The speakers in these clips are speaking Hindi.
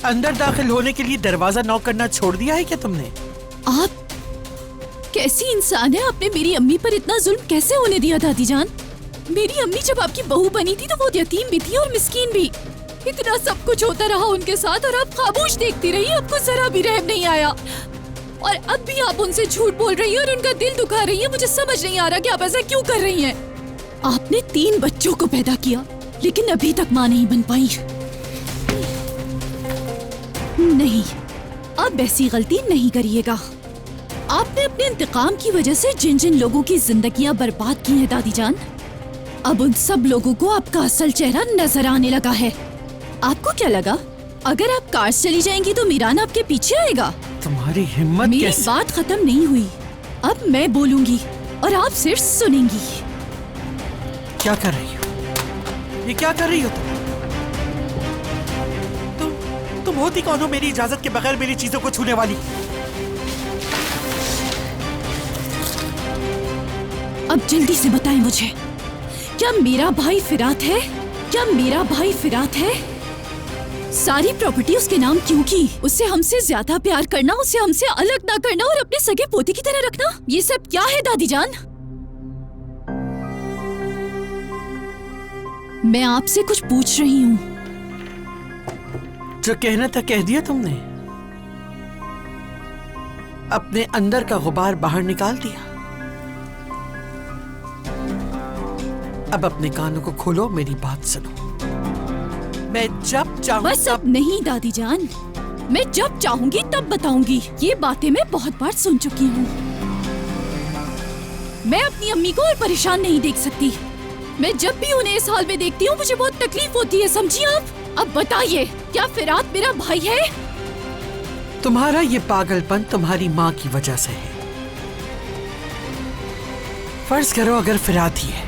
अंदर दाखिल होने के लिए दरवाजा नॉक करना छोड़ दिया है क्या तुमने? आप कैसी इंसान है? आपने मेरी अम्मी पर इतना जुल्म कैसे होने दिया दादी जान? मेरी अम्मी जब आपकी बहू बनी थी तो वो यतीम भी थी और मिस्कीन भी। इतना सब कुछ होता रहा उनके साथ और आप खामोश देखती रही, आपको जरा भी रहम नहीं आया। और अब भी आप उनसे झूठ बोल रही हैं और उनका दिल दुखा रही हैं। मुझे समझ नहीं आ रहा कि आप ऐसा क्यों कर रही हैं। आपने 3 बच्चों को पैदा किया लेकिन अभी तक माँ नहीं बन पाई। नहीं, अब ऐसी गलती नहीं करिएगा। आपने अपने इंतकाम की वजह से जिन जिन लोगों की जिंदगियां बर्बाद की हैं दादी जान, अब उन सब लोगों को आपका असल चेहरा नजर आने लगा है। आपको क्या लगा अगर आप कार से चली जाएंगी तो मीरान आपके पीछे आएगा? तुम्हारी हिम्मत मेरी कैसे? बात खत्म नहीं हुई। अब मैं बोलूंगी और आप सिर्फ सुनेंगी। क्या कर रही हो? ये क्या कर रही हो तुम होती कौन हो मेरी इजाजत के बगैर मेरी चीजों को छूने वाली? अब जल्दी से बताएं मुझे, क्या मेरा भाई फिरात है? क्या मेरा भाई फिरात है? सारी प्रॉपर्टी उसके नाम क्यों की? उससे हमसे ज्यादा प्यार करना, उसे हमसे अलग ना करना और अपने सगे पोते की तरह रखना, ये सब क्या है दादी जान? मैं आपसे कुछ पूछ रही हूँ। जो कहना था कह दिया तुमने। अपने अंदर का गुबार बाहर निकाल दिया। अब अपने कानों को खोलो, मेरी बात सुनो। मैं जब चाहूँ बस अब नहीं दादी जान, मैं जब चाहूंगी तब बताऊंगी। ये बातें मैं बहुत बार सुन चुकी हूँ। मैं अपनी अम्मी को और परेशान नहीं देख सकती। मैं जब भी उन्हें इस हाल में देखती हूँ मुझे बहुत तकलीफ होती है, समझी आप? अब बताइए, क्या फिरात मेरा भाई है? तुम्हारा ये पागलपन तुम्हारी माँ की वजह से है। फर्ज करो अगर फिरात ही है,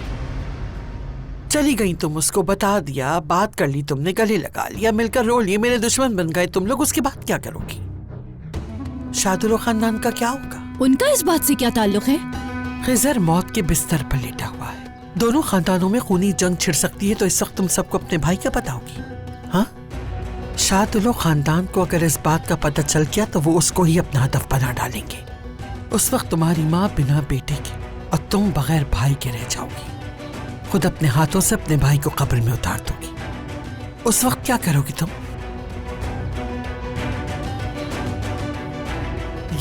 चली गई तुम, उसको बता दिया, बात कर ली तुमने, गले लगा लिया, मिलकर रो लिए, मेरे दुश्मन बन गए तुम लोग, उसके बाद क्या करोगी? शादुल खानदान का क्या होगा? उनका इस बात से क्या ताल्लुक है? खिजर मौत के बिस्तर पर लेटा हुआ है। दोनों खानदानों में खूनी जंग छिड़ सकती है, तो इस वक्त तुम सबको अपने भाई का बताओगी? हाँ, शादुल खानदान को अगर इस बात का पता चल गया तो वो उसको ही अपना हदफ बना डालेंगे। उस वक्त तुम्हारी माँ बिना बेटे की और तुम बगैर भाई के रह जाओगी। खुद अपने हाथों से अपने भाई को कब्र में उतार दोगी। उस वक्त क्या करोगी तुम?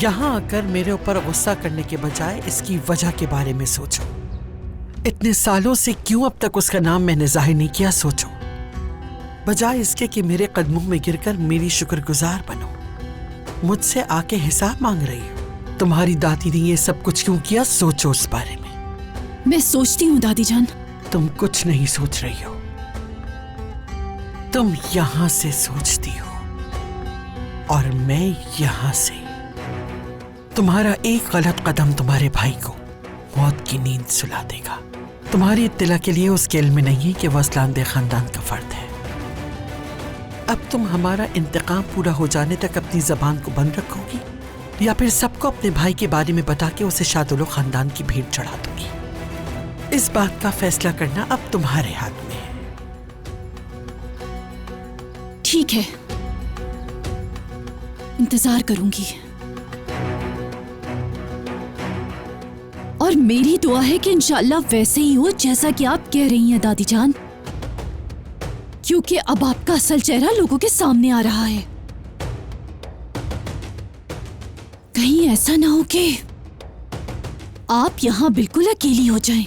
यहां आकर मेरे ऊपर गुस्सा करने के बजाय इसकी वजह के बारे में सोचो। इतने सालों से क्यों अब तक उसका नाम मैंने जाहिर नहीं किया, सोचो। बजाय इसके कि मेरे कदमों में गिरकर मेरी शुक्रगुजार बनो, मुझसे आके हिसाब मांग रही हो। तुम्हारी दादी ने ये सब कुछ क्यों किया, सोचो उस बारे में। मैं सोचती हूँ दादी जान। तुम कुछ नहीं सोच रही हो, तुम यहां से सोचती हो और मैं यहां से। तुम्हारा एक गलत कदम तुम्हारे भाई को मौत की नींद सुला देगा। तुम्हारी इत्तला के लिए उसके इल्म में नहीं है कि वह असलानदे खानदान का फर्द है। अब तुम हमारा इंतकाम पूरा हो जाने तक अपनी जबान को बंद रखोगी या फिर सबको अपने भाई के बारे में बता के उसे शादुल खानदान की भीड़ चढ़ा दोगी? इस बात का फैसला करना अब तुम्हारे हाथ में है। ठीक है, इंतजार करूंगी। और मेरी दुआ है कि इंशाअल्लाह वैसे ही हो जैसा कि आप कह रही हैं दादी जान, क्योंकि अब आपका असल चेहरा लोगों के सामने आ रहा है। कहीं ऐसा ना हो कि आप यहां बिल्कुल अकेली हो जाएं।